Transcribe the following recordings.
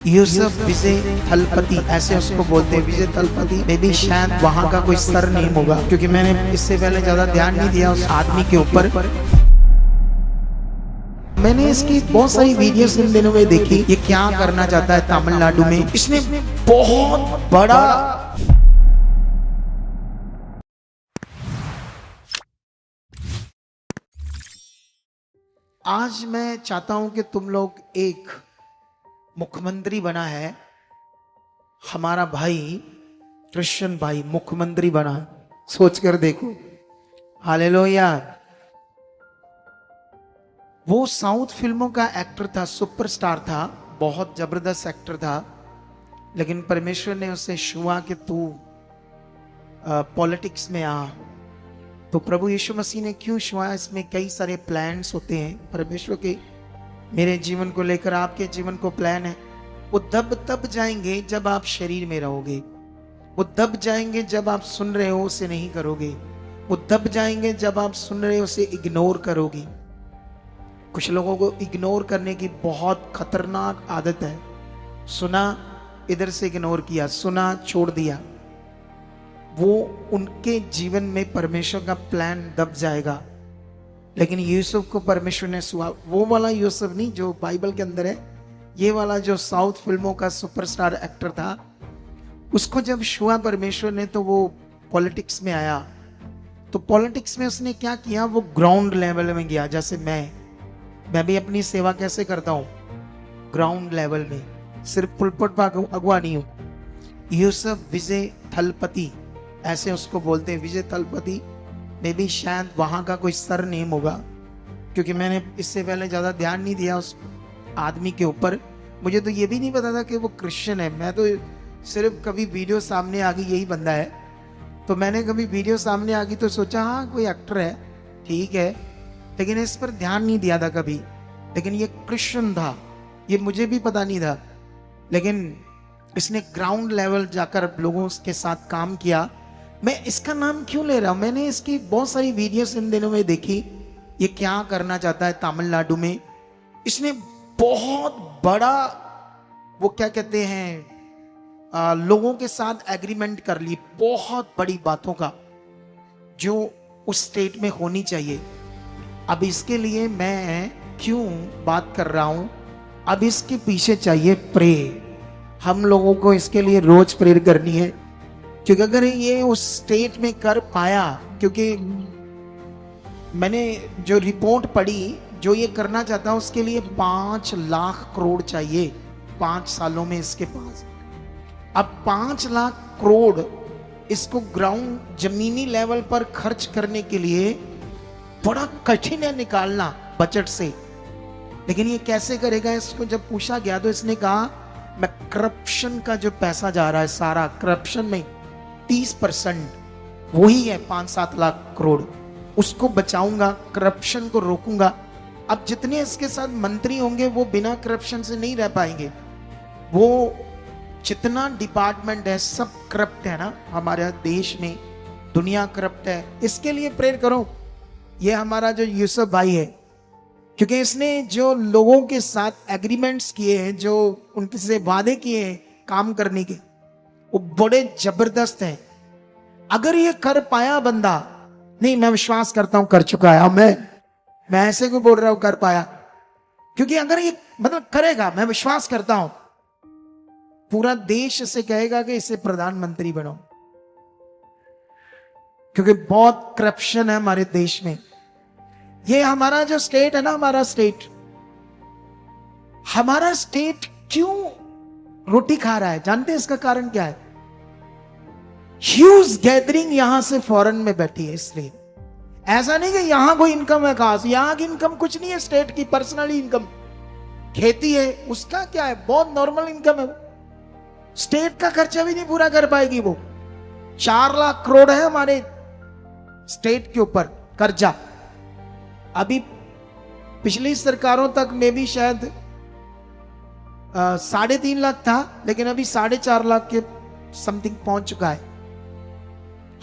यूसुफ विजय थलपति ऐसे उसको बोलते हैं, विजय थलपति। मे भी शायद वहां का कोई सर नेम होगा, क्योंकि मैंने इससे पहले ज्यादा ध्यान नहीं दिया उस आदमी के ऊपर। मैंने इसकी बहुत सारी वीडियोस इन दिनों में देखी, ये क्या करना चाहता है तमिलनाडु में। इसने बहुत बड़ा आज मैं चाहता हूं कि तुम लोग एक मुख्यमंत्री बना है, हमारा भाई कृष्ण भाई मुख्यमंत्री बना है। सोच कर देखो, हालेलुया। वो साउथ फिल्मों का एक्टर था, सुपरस्टार था, बहुत जबरदस्त एक्टर था, लेकिन परमेश्वर ने उसे छुआ कि तू पॉलिटिक्स में आ। तो प्रभु यीशु मसीह ने क्यों छुआ? इसमें कई सारे प्लान्स होते हैं परमेश्वर के, मेरे जीवन को लेकर आपके जीवन को प्लान है। वो तब जाएंगे जब आप शरीर में रहोगे, वो तब जाएंगे जब आप सुन रहे हो उसे नहीं करोगे, वो तब जाएंगे जब आप सुन रहे हो उसे इग्नोर करोगे। कुछ लोगों को इग्नोर करने की बहुत खतरनाक आदत है। सुना, इधर से इग्नोर किया, सुना, छोड़ दिया। वो उनके जीवन में परमेश्वर का प्लान दब जाएगा। लेकिन यूसुफ को परमेश्वर ने सुहा, वो वाला यूसुफ नहीं जो बाइबल के अंदर है, ये वाला जो साउथ फिल्मों का सुपरस्टार एक्टर था। उसको जब छुआ परमेश्वर ने तो वो पॉलिटिक्स में आया। तो पॉलिटिक्स में उसने क्या किया? वो ग्राउंड लेवल में गया। जैसे मैं भी अपनी सेवा कैसे करता हूं? ग्राउंड लेवल में, सिर्फ पुलपट पर अगुवा नहीं हूं। यूसुफ विजय थलपति ऐसे उसको बोलते हैं, विजय थलपति। मे भी शायद वहां का कोई सर नेम होगा, क्योंकि मैंने इससे पहले ज्यादा ध्यान नहीं दिया उस आदमी के ऊपर। मुझे तो ये भी नहीं पता था कि वो क्रिश्चियन है। मैं तो सिर्फ कभी वीडियो सामने आ गई यही बंदा है, तो मैंने कभी वीडियो सामने आ गई तो सोचा हाँ कोई एक्टर है, ठीक है, लेकिन इस पर ध्यान नहीं दिया था कभी। लेकिन ये क्रिश्चियन था, ये मुझे भी पता नहीं था। लेकिन इसने ग्राउंड लेवल जाकर लोगों के साथ काम किया। मैं इसका नाम क्यों ले रहा हूं? मैंने इसकी बहुत सारी वीडियोस इन दिनों में देखी, ये क्या करना चाहता है तमिलनाडु में। इसने बहुत बड़ा, वो क्या कहते हैं, लोगों के साथ एग्रीमेंट कर ली, बहुत बड़ी बातों का, जो उस स्टेट में होनी चाहिए। अब इसके लिए मैं क्यों बात कर रहा हूं? अब इसके पीछे चाहिए प्रे। हम लोगों को इसके लिए रोज प्रेयर करनी है, क्योंकि अगर ये उस स्टेट में कर पाया, क्योंकि मैंने जो रिपोर्ट पढ़ी, जो ये करना चाहता है उसके लिए 5 लाख करोड़ चाहिए 5 सालों में इसके पास। अब 5 लाख करोड़ इसको ग्राउंड जमीनी लेवल पर खर्च करने के लिए बड़ा कठिन है निकालना बजट से। लेकिन ये कैसे करेगा? इसको जब पूछा गया तो इसने कहा मैं करप्शन का जो पैसा जा रहा है सारा, करप्शन में 30% वही है 5-7 लाख करोड़, उसको बचाऊंगा, करप्शन को रोकूंगा। अब जितने इसके साथ मंत्री होंगे वो बिना करप्शन से नहीं रह पाएंगे। वो जितना डिपार्टमेंट है सब करप्ट है ना हमारे देश में, दुनिया करप्ट है। इसके लिए प्रेयर करो। ये हमारा जो यूसुफ भाई है, क्योंकि इसने जो लोगों के साथ एग्रीमेंट्स किए हैं, जो उनसे वादे किए हैं काम करने के, वो बड़े जबरदस्त हैं। अगर ये कर पाया बंदा, नहीं मैं विश्वास करता हूं कर चुका है। मैं ऐसे क्यों बोल रहा हूं कर पाया? क्योंकि अगर ये मतलब करेगा, मैं विश्वास करता हूं पूरा देश इसे कहेगा कि इसे प्रधानमंत्री बनो, क्योंकि बहुत करप्शन है हमारे देश में। ये हमारा जो स्टेट है ना, हमारा स्टेट क्यों रोटी खा रहा है? जानते हैं इसका कारण क्या है? ह्यूज गैदरिंग यहां से फॉरेन में बैठी है, इसलिए। ऐसा नहीं कि यहां कोई इनकम है खास, यहां की इनकम कुछ नहीं है स्टेट की, पर्सनली इनकम खेती है, उसका क्या है, बहुत नॉर्मल इनकम है। स्टेट का खर्चा भी नहीं पूरा कर पाएगी वो। 4 लाख करोड़ है हमारे स्टेट के ऊपर कर्जा। अभी पिछली सरकारों तक में भी शायद 3.5 लाख था, लेकिन अभी 4.5 लाख के समथिंग पहुंच चुका है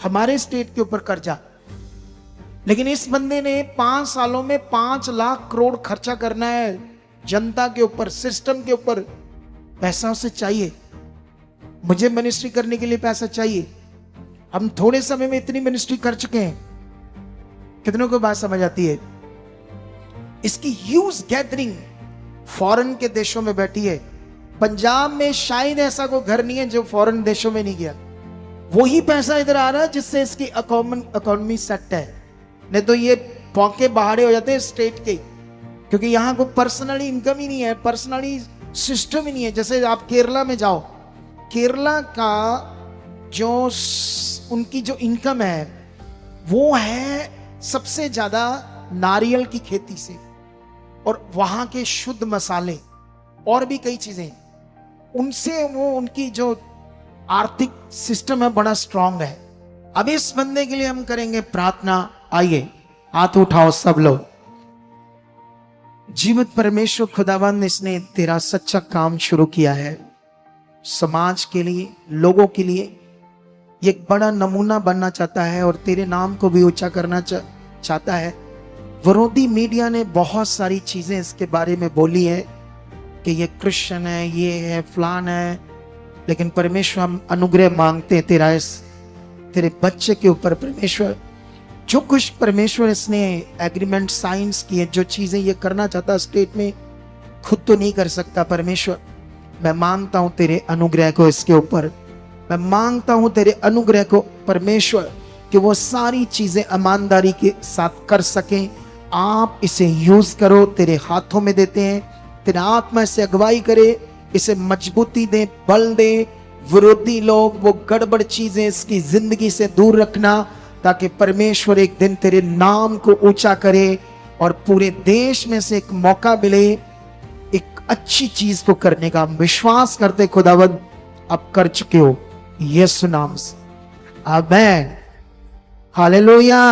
हमारे स्टेट के ऊपर कर्जा। लेकिन इस बंदे ने 5 सालों में 5 लाख करोड़ खर्चा करना है जनता के ऊपर, सिस्टम के ऊपर। पैसा उसे चाहिए, मुझे मिनिस्ट्री करने के लिए पैसा चाहिए। हम थोड़े समय में इतनी मिनिस्ट्री कर चुके हैं, कितनों को बात समझ आती है? इसकी ह्यूज गैदरिंग फॉरेन के देशों में बैठी है। पंजाब में शायद ऐसा कोई घर नहीं है जो फॉरेन देशों में नहीं गया। वही पैसा इधर आ रहा है जिससे इसकी इकोनॉमी सेट है। नहीं तो ये पौके बहाड़े हो जाते हैं स्टेट के, क्योंकि यहाँ को पर्सनली इनकम ही नहीं है, पर्सनली सिस्टम ही नहीं है। जैसे आप केरला में जाओ, केरला का जो उनकी जो इनकम है वो है सबसे ज्यादा नारियल की खेती से, और वहां के शुद्ध मसाले और भी कई चीजें, उनसे वो उनकी जो आर्थिक सिस्टम है बड़ा स्ट्रांग है। अब इस बंदे के लिए हम करेंगे प्रार्थना। आइए हाथ उठाओ सब लोग। जीवित परमेश्वर खुदावंद, इसने तेरा सच्चा काम शुरू किया है समाज के लिए, लोगों के लिए। ये एक बड़ा नमूना बनना चाहता है और तेरे नाम को भी ऊंचा करना चाहता है। विरोधी मीडिया ने बहुत सारी चीजें इसके बारे में बोली है कि ये क्रिश्चियन है, ये है, फलान है, लेकिन परमेश्वर हम अनुग्रह मांगते हैं तेरा इस तेरे बच्चे के ऊपर। परमेश्वर जो कुछ परमेश्वर इसने एग्रीमेंट साइंस किए, जो चीजें ये करना चाहता स्टेट में, खुद तो नहीं कर सकता। परमेश्वर मैं मांगता हूं तेरे अनुग्रह को इसके ऊपर, मैं मांगता हूं तेरे अनुग्रह को परमेश्वर, कि वो सारी चीजें ईमानदारी के साथ कर सकें। आप इसे यूज करो, तेरे हाथों में देते हैं। तेरा आत्मा इसे अगुवाई करे, इसे मजबूती दे, बल दे। विरोधी लोग, वो गड़बड़ चीजें इसकी जिंदगी से दूर रखना, ताकि परमेश्वर एक दिन तेरे नाम को ऊंचा करे और पूरे देश में से एक मौका मिले एक अच्छी चीज को करने का। हम विश्वास करते खुदावंद अब कर चुके हो यीशु नाम से। आमीन, हालेलुया।